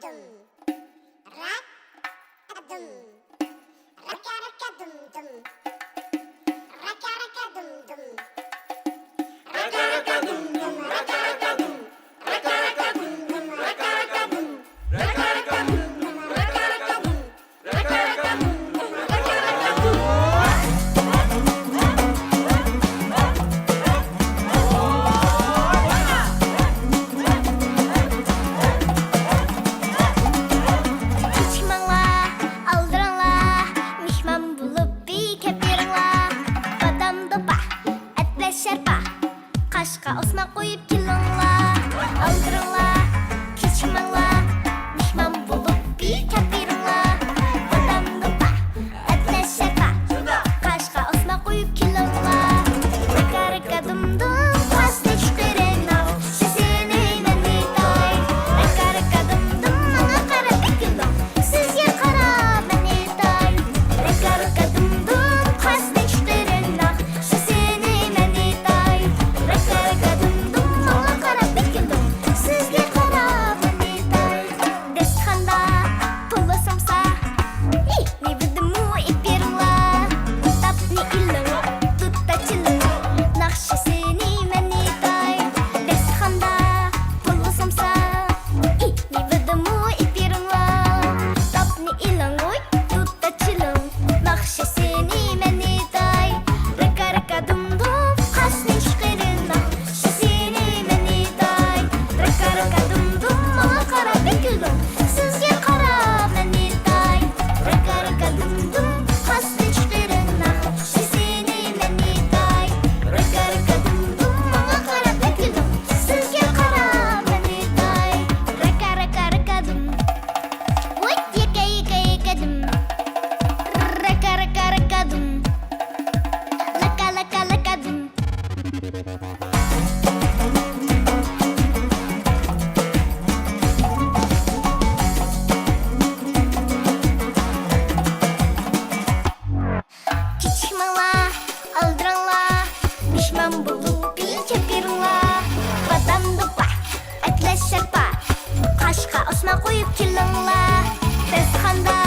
dum, rak a dum, raka dum dum, raka dum dum, raka dum dum, raka dum, raka dum dum, raka dum, raka dum dum, raka dum, raka dum dum, raka dum. Қашқа осма қойып келіңла, алдырыңла, кешіміңла, мишман болып би кәпиріңла. Бадамды ба, әтләшер ба, қашқа осма қойып келіңла. Рәка дым-дым, қасны шүкіріңна, шесені мәні тай. Рәка дым-дым, маңа қара бекілдің, сізге қара мәні тай. Рәка дым-дым, қасны шүкіріңна, шесені мәні тай. Raka dum dum, manga kara bikildum, sizge kara bani tay. Deskhanda, pula samsa, ni vidimu ipirla. Tapni ilang, tutta chilung, nakshi seni mani tay. Deskhanda, pula samsa, ni vidimu ipirla. Tapni ilang, tutta chilung, nakshi seni mani tay. Raka dum dum, khasni shqirinda. Sizge qara mani tay. Raka dum dum, qasdi shqirinna, shisini mani tay. Raka dum dum, manga qara bekildim, sizge qara mani tay. Raka dum, voy yeka dum. Raka dum, laka dum. Mishman bulup bir kepirla, badamdı ba, etleşer ba, kaşka osma koyup kilingla. Deskhanda